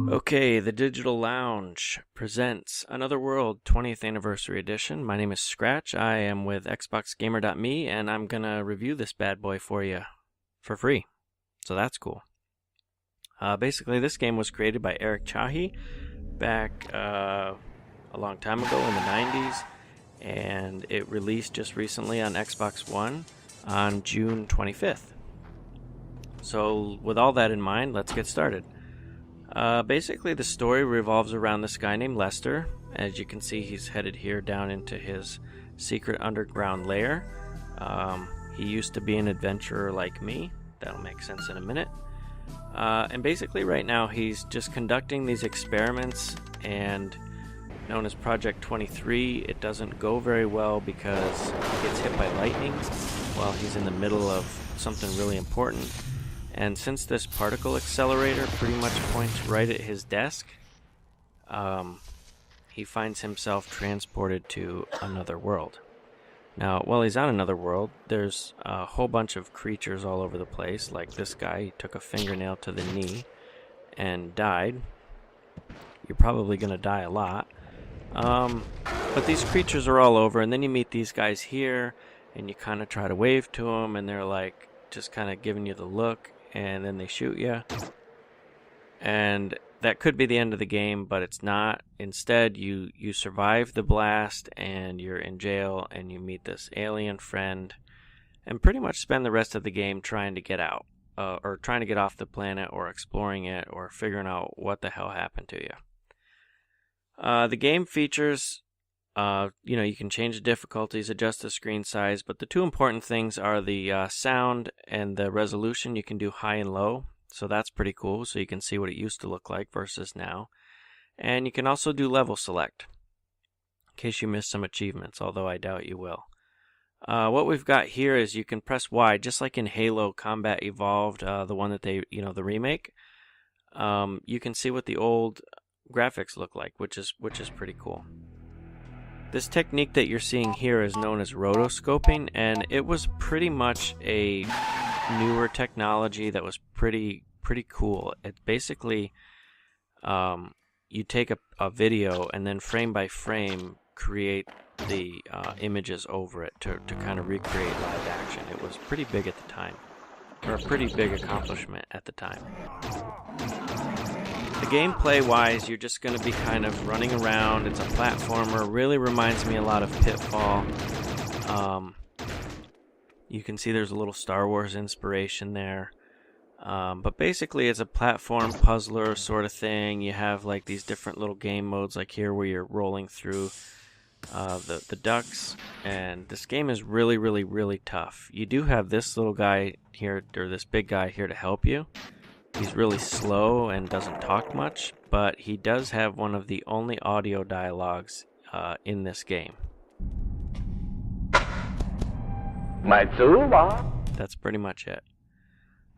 Okay, the Digital Lounge presents Another World 20th Anniversary Edition. My name is Scratch. I am with XboxGamer.me, and I'm gonna review this bad boy for you for free. So that's cool. Basically, this game was created by Eric Chahi back a long time ago in the 90s, and it released just recently on Xbox One on June 25th. So with all that in mind, let's get started. Basically, the story revolves around this guy named Lester. As you can see, he's headed here down into his secret underground lair. He used to be an adventurer like me. That'll make sense in a minute. And basically right now he's just conducting these experiments, and known as Project 23, it doesn't go very well because he gets hit by lightning while he's in the middle of something really important. And since this particle accelerator pretty much points right at his desk, he finds himself transported to another world. Now, while he's on another world, there's a whole bunch of creatures all over the place. Like this guy, he took a fingernail to the knee and died. You're probably going to die a lot. But these creatures are all over, and then you meet these guys here, and you kind of try to wave to them, and they're like just kind of giving you the look, and then they shoot you. And that could be the end of the game, but it's not. Instead, you survive the blast, and you're in jail, and you meet this alien friend, and pretty much spend the rest of the game trying to get out, or trying to get off the planet, or exploring it, or figuring out what the hell happened to you. The game features, you can change the difficulties, adjust the screen size, but the two important things are the sound and the resolution. You can do high and low. So that's pretty cool, so you can see what it used to look like versus now. And you can also do level select, in case you missed some achievements, although I doubt you will. What we've got here is you can press Y, just like in Halo Combat Evolved, the one that they, the remake. You can see what the old graphics look like, which is pretty cool. This technique that you're seeing here is known as rotoscoping, and it was pretty much a newer technology that was pretty cool. It basically, you take a video and then frame by frame create the images over it to kind of recreate live action. It was pretty big at the time, or a pretty big accomplishment at the time. The gameplay wise, you're just going to be kind of running around. It's a platformer. Really reminds me a lot of Pitfall. You can see there's a little Star Wars inspiration there. But basically it's a platform puzzler sort of thing. You have like these different little game modes, like here where you're rolling through the ducks. And this game is really tough. You do have this little guy here, or this big guy here to help you. He's really slow and doesn't talk much, but he does have one of the only audio dialogues in this game. That's pretty much it.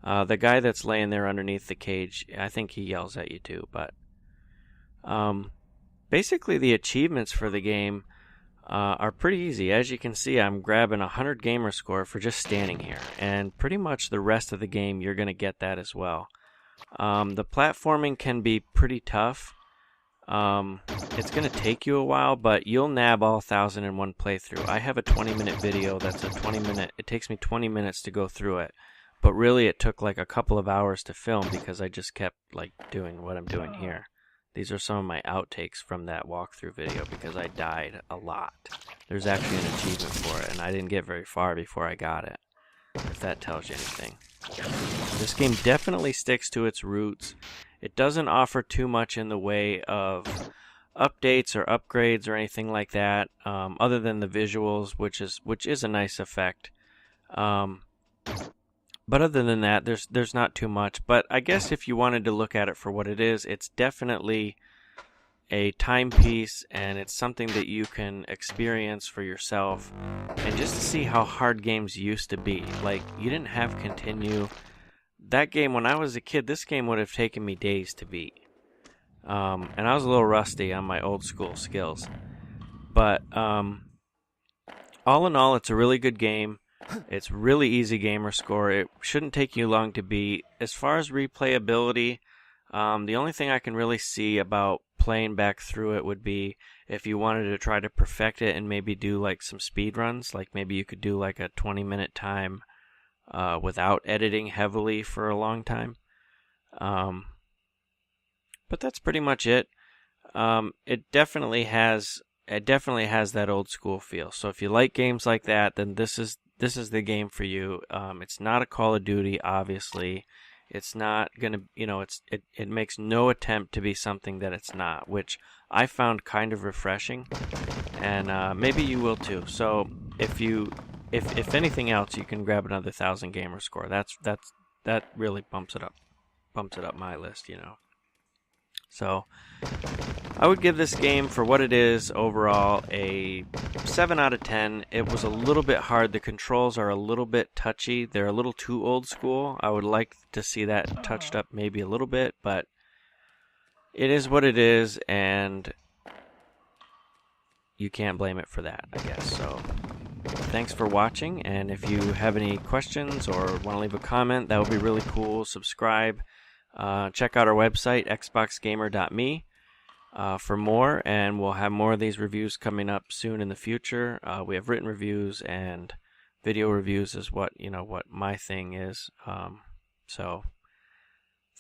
The guy that's laying there underneath the cage, I think he yells at you too, but basically the achievements for the game are pretty easy. As you can see, I'm grabbing 100 gamer score for just standing here, and pretty much the rest of the game you're going to get that as well. The platforming can be pretty tough. It's going to take you a while, but you'll nab all 1001 playthrough. I have a 20-minute video that's it takes me 20 minutes to go through it, but really it took like a couple of hours to film because I just kept like doing what I'm doing here. These are some of my outtakes from that walkthrough video because I died a lot. There's actually an achievement for it, and I didn't get very far before I got it, if that tells you anything. This game definitely sticks to its roots. It doesn't offer too much in the way of updates or upgrades or anything like that, other than the visuals, which is a nice effect. But other than that, there's not too much. But I guess if you wanted to look at it for what it is, it's definitely a timepiece, and it's something that you can experience for yourself, and just to see how hard games used to be. Like, you didn't have continue. That game, when I was a kid, this game would have taken me days to beat. And I was a little rusty on my old school skills. But all in all, it's a really good game. It's really easy gamer score. It shouldn't take you long to beat. As far as replayability, The only thing I can really see about playing back through it would be if you wanted to try to perfect it and maybe do like some speed runs. Like maybe you could do like a 20-minute time without editing heavily for a long time. But that's pretty much it. It definitely has that old school feel. So if you like games like that, then this is the game for you. It's not a Call of Duty, obviously. It's not gonna, it makes no attempt to be something that it's not, which I found kind of refreshing, and maybe you will too. So if anything else, you can grab another 1,000 gamer score. That really bumps it up my list, So I would give this game, for what it is, overall a 7 out of 10. It was a little bit hard. The controls are a little bit touchy. They're a little too old school. I would like to see that touched up maybe a little bit, but it is what it is, and you can't blame it for that, I guess. So thanks for watching, and if you have any questions or want to leave a comment, that would be really cool. Subscribe. Check out our website, xboxgamer.me. For more, and we'll have more of these reviews coming up soon in the future. We have written reviews, and video reviews is what my thing is. So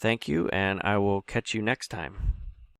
thank you, and I will catch you next time.